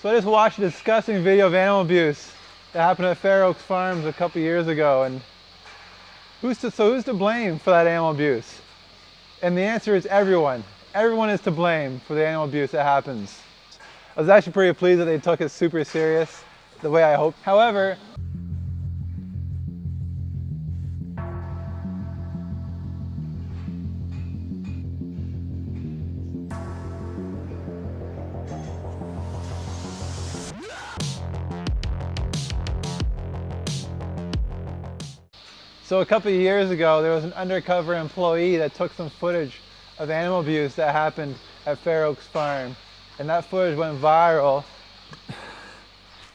So I just watched a disgusting video of animal abuse that happened at Fair Oaks Farms a couple years ago, and who's to blame for that animal abuse? And the answer is everyone. Everyone is to blame for the animal abuse that happens. I was actually pretty pleased that they took it super serious, the way I hoped. However, so a couple of years ago, there was an undercover employee that took some footage of animal abuse that happened at Fair Oaks Farm. And that footage went viral.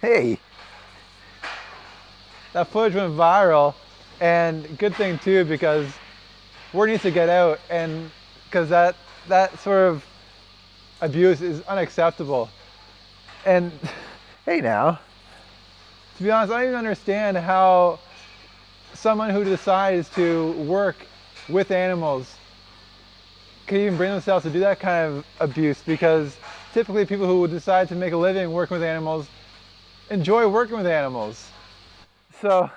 Hey! That footage went viral, and good thing too, because word needs to get out, and because that sort of abuse is unacceptable. And hey now, to be honest, I don't even understand how someone who decides to work with animals can even bring themselves to do that kind of abuse, because typically people who would decide to make a living working with animals enjoy working with animals. So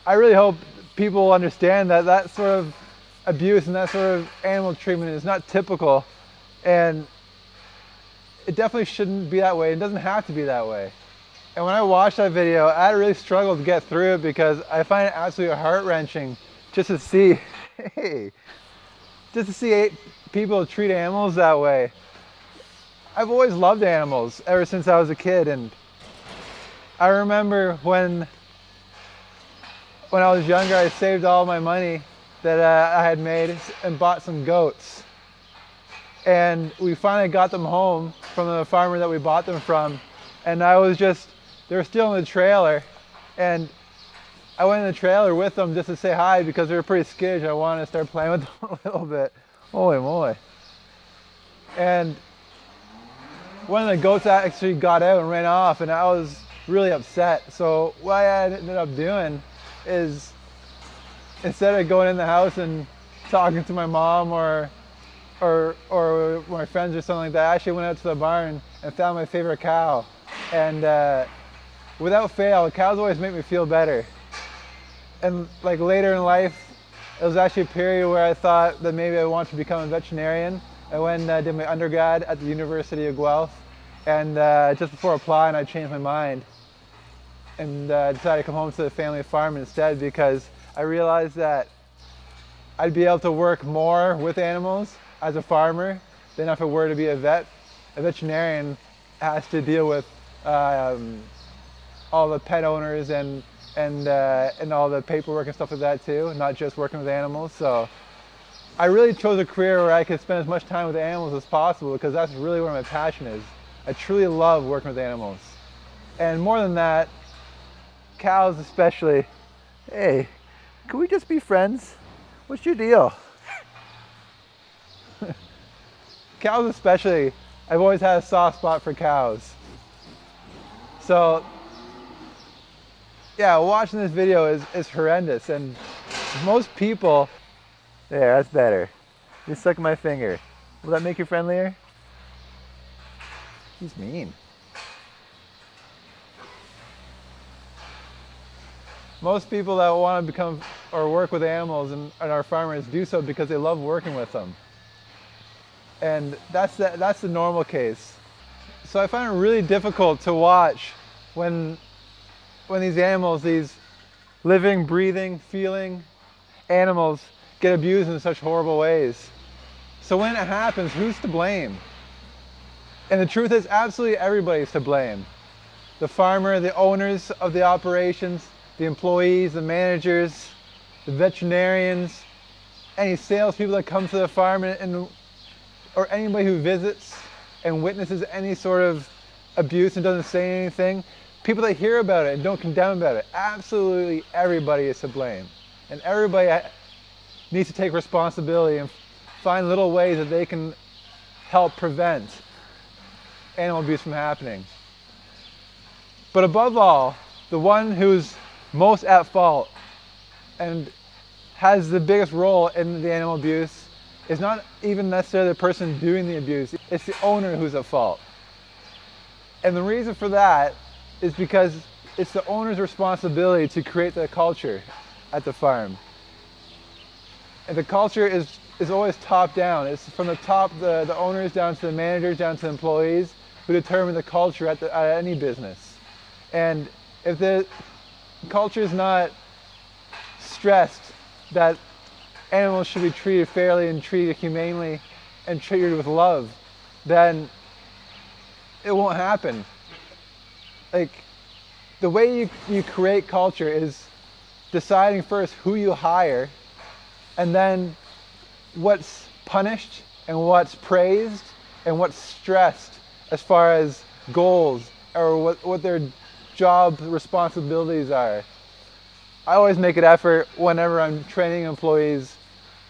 I really hope people understand that that sort of abuse and that sort of animal treatment is not typical, and it definitely shouldn't be that way. It doesn't have to be that way. And when I watched that video, I really struggled to get through it, because I find it absolutely heart-wrenching just to see, just to see people treat animals that way. I've always loved animals ever since I was a kid, and I remember when I was younger, I saved all my money that I had made and bought some goats. And we finally got them home from the farmer that we bought them from, and they were still in the trailer, and I went in the trailer with them just to say hi, because they were pretty skittish. I wanted to start playing with them a little bit. Holy moly. And one of the goats actually got out and ran off, and I was really upset. So what I ended up doing is, instead of going in the house and talking to my mom or my friends or something like that, I actually went out to the barn and found my favorite cow. And without fail, cows always make me feel better. And like later in life, it was actually a period where I thought that maybe I wanted to become a veterinarian. I went and did my undergrad at the University of Guelph, and just before applying, I changed my mind and decided to come home to the family farm instead, because I realized that I'd be able to work more with animals as a farmer than if I were to be a vet. A veterinarian has to deal with all the pet owners and all the paperwork and stuff like that too, not just working with animals. So I really chose a career where I could spend as much time with animals as possible, because that's really where my passion is. I truly love working with animals. And more than that, cows especially. Hey, can we just be friends? What's your deal? Cows especially, I've always had a soft spot for cows. So yeah, watching this video is horrendous, and most people, there, that's better. Just suck my finger. Will that make you friendlier? He's mean. Most people that want to become or work with animals and are farmers do so because they love working with them. And that's the normal case. So I find it really difficult to watch when these animals, these living, breathing, feeling animals, get abused in such horrible ways. So when it happens, who's to blame? And the truth is, absolutely everybody's to blame. The farmer, the owners of the operations, the employees, the managers, the veterinarians, any salespeople that come to the farm, or anybody who visits and witnesses any sort of abuse and doesn't say anything. People that hear about it and don't condemn about it. Absolutely everybody is to blame. And everybody needs to take responsibility and find little ways that they can help prevent animal abuse from happening. But above all, the one who's most at fault and has the biggest role in the animal abuse is not even necessarily the person doing the abuse. It's the owner who's at fault. And the reason for that is because it's the owner's responsibility to create the culture at the farm. And the culture is always top down. It's from the top, the owners down to the managers, down to the employees who determine the culture at any business. And if the culture is not stressed that animals should be treated fairly and treated humanely and treated with love, then it won't happen. Like, the way you create culture is deciding first who you hire, and then what's punished and what's praised and what's stressed as far as goals or what their job responsibilities are. I always make an effort whenever I'm training employees,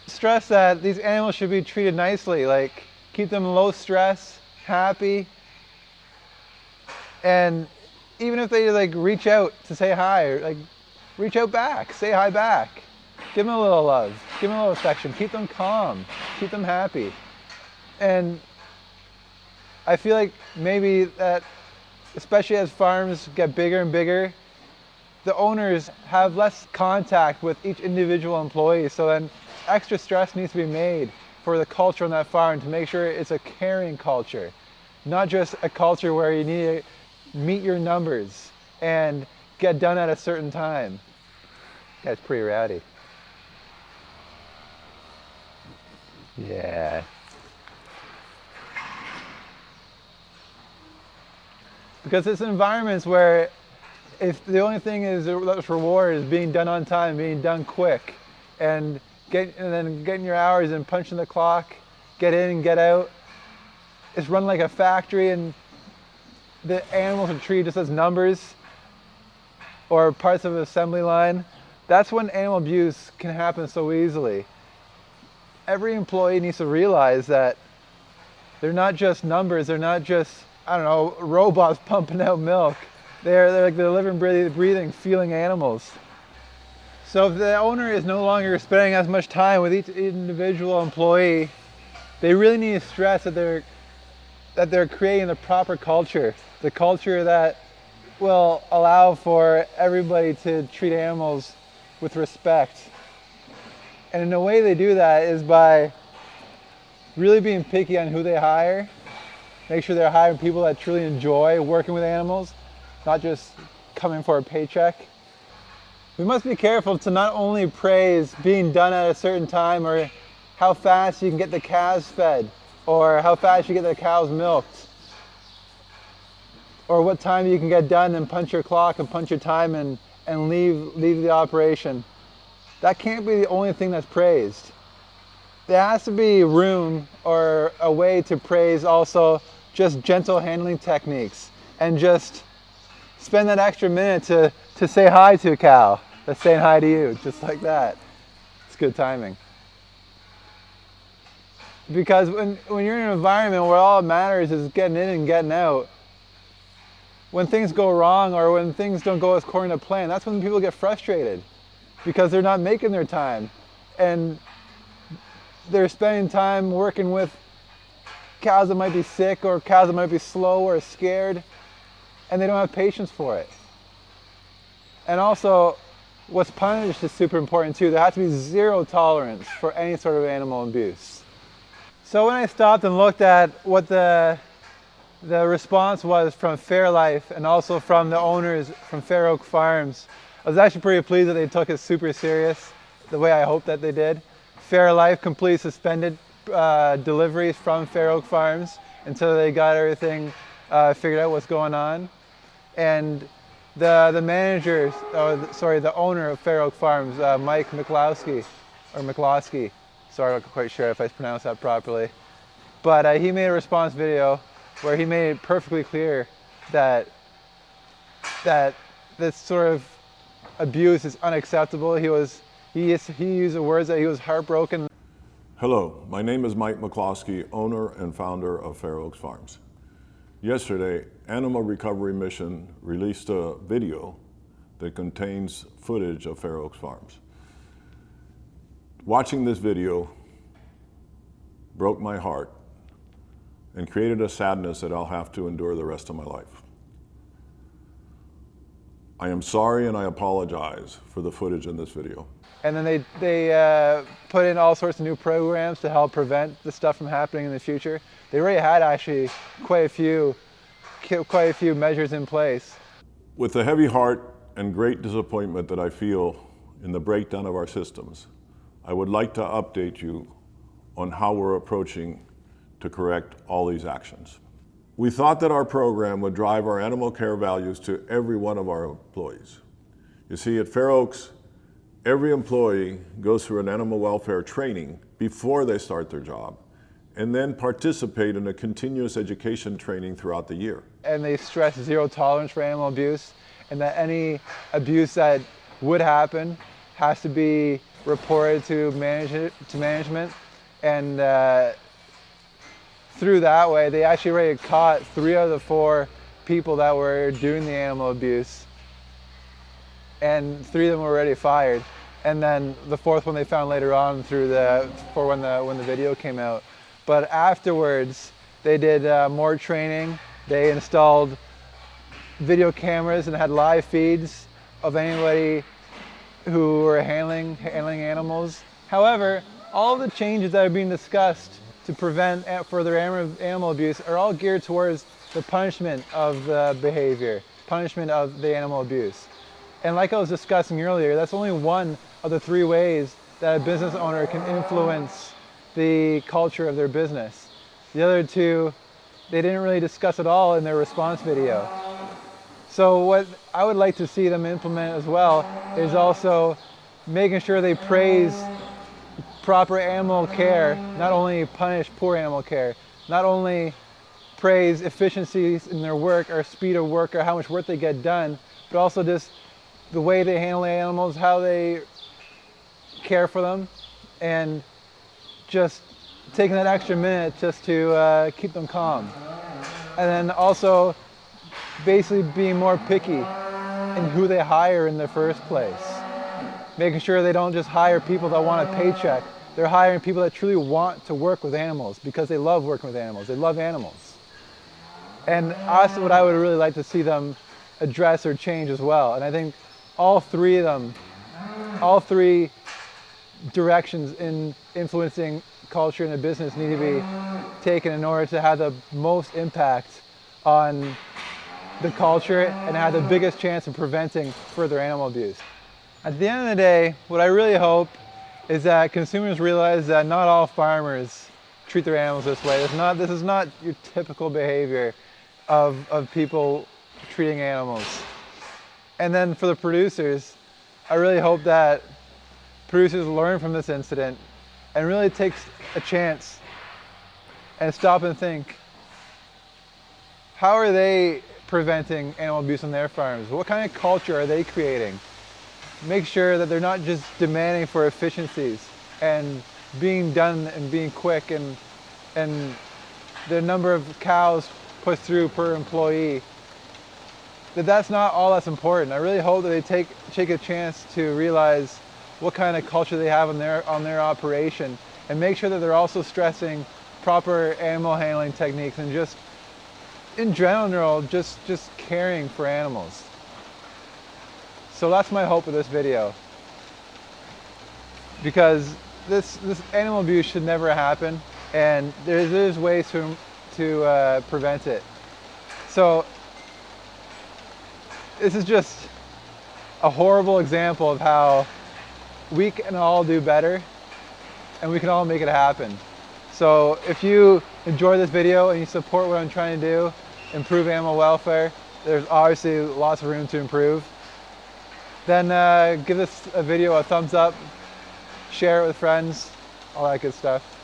stress that these animals should be treated nicely, like keep them low stress, happy, and even if they like reach out to say hi, or like reach out back, say hi back, give them a little love, give them a little affection, keep them calm, keep them happy. And I feel like maybe that, especially as farms get bigger and bigger, the owners have less contact with each individual employee, so then extra stress needs to be made for the culture on that farm to make sure it's a caring culture, not just a culture where you need to meet your numbers and get done at a certain time. Yeah, it's pretty rowdy. Yeah. Because it's environments where if the only thing is that's reward is being done on time, being done quick, and then getting your hours and punching the clock, get in and get out. It's run like a factory, and the animals are treated just as numbers or parts of an assembly line. That's when animal abuse can happen so easily. Every employee needs to realize that they're not just numbers, they're not just, I don't know, robots pumping out milk. They're like the living, breathing, feeling animals. So if the owner is no longer spending as much time with each individual employee, they really need to stress that they're creating the proper culture, the culture that will allow for everybody to treat animals with respect. And in a way they do that is by really being picky on who they hire, make sure they're hiring people that truly enjoy working with animals, not just coming for a paycheck. We must be careful to not only praise being done at a certain time or how fast you can get the calves fed or how fast you get the cows milked or what time you can get done and punch your clock and punch your time and leave the operation. That can't be the only thing that's praised. There has to be room or a way to praise also just gentle handling techniques and just spend that extra minute to say hi to a cow that's saying hi to you, just like that. It's good timing. Because when you're in an environment where all that matters is getting in and getting out, when things go wrong or when things don't go according to plan, that's when people get frustrated because they're not making their time. And they're spending time working with cows that might be sick or cows that might be slow or scared, and they don't have patience for it. And also, what's punished is super important too. There has to be zero tolerance for any sort of animal abuse. So when I stopped and looked at what the response was from Fairlife and also from the owners from Fair Oak Farms, I was actually pretty pleased that they took it super serious, the way I hoped that they did. Fairlife completely suspended deliveries from Fair Oak Farms until they got everything figured out what's going on. And the manager, the owner of Fair Oak Farms, Mike McCloskey, sorry, I'm not quite sure if I pronounced that properly, but he made a response video where he made it perfectly clear that this sort of abuse is unacceptable. He used the words that he was heartbroken. Hello, my name is Mike McCloskey, owner and founder of Fair Oaks Farms. Yesterday, Animal Recovery Mission released a video that contains footage of Fair Oaks Farms. Watching this video broke my heart and created a sadness that I'll have to endure the rest of my life. I am sorry and I apologize for the footage in this video. And then they put in all sorts of new programs to help prevent the stuff from happening in the future. They already had actually quite a few measures in place. With the heavy heart and great disappointment that I feel in the breakdown of our systems, I would like to update you on how we're approaching to correct all these actions. We thought that our program would drive our animal care values to every one of our employees. You see, at Fair Oaks, every employee goes through an animal welfare training before they start their job, and then participate in a continuous education training throughout the year. And they stress zero tolerance for animal abuse, and that any abuse that would happen has to be reported to management. And through that way, they actually already caught 3 out of the 4 people that were doing the animal abuse, and 3 of them were already fired. And then the 4th one they found later on when the video came out. But afterwards, they did more training. They installed video cameras and had live feeds of anybody who were handling animals. However, all of the changes that are being discussed to prevent further animal abuse are all geared towards the punishment of the behavior, punishment of the animal abuse. And like I was discussing earlier, that's only one of the 3 ways that a business owner can influence the culture of their business. The other 2, they didn't really discuss at all in their response video. So what I would like to see them implement as well is also making sure they praise proper animal care, not only punish poor animal care, not only praise efficiencies in their work or speed of work or how much work they get done, but also just the way they handle the animals, how they care for them, and just taking that extra minute just to keep them calm. And then also basically being more picky in who they hire in the first place. Making sure they don't just hire people that want a paycheck. They're hiring people that truly want to work with animals because they love working with animals. They love animals. And also what I would really like to see them address or change as well. And I think all 3 of them, all 3 directions in influencing culture in a business need to be taken in order to have the most impact on the culture and have the biggest chance of preventing further animal abuse. At the end of the day, what I really hope is that consumers realize that not all farmers treat their animals this way. This is not your typical behavior of people treating animals. And then for the producers, I really hope that producers learn from this incident and really take a chance and stop and think, how are they preventing animal abuse on their farms? What kind of culture are they creating? Make sure that they're not just demanding for efficiencies and being done and being quick and the number of cows put through per employee. That's not all that's important. I really hope that they take a chance to realize what kind of culture they have on their operation, and make sure that they're also stressing proper animal handling techniques and just in general just caring for animals. So that's my hope with this video, because this animal abuse should never happen, and there's ways to prevent it. So this is just a horrible example of how we can all do better and we can all make it happen. So if you enjoy this video and you support what I'm trying to do, improve animal welfare, there's obviously lots of room to improve, then give this video a thumbs up, share it with friends, all that good stuff.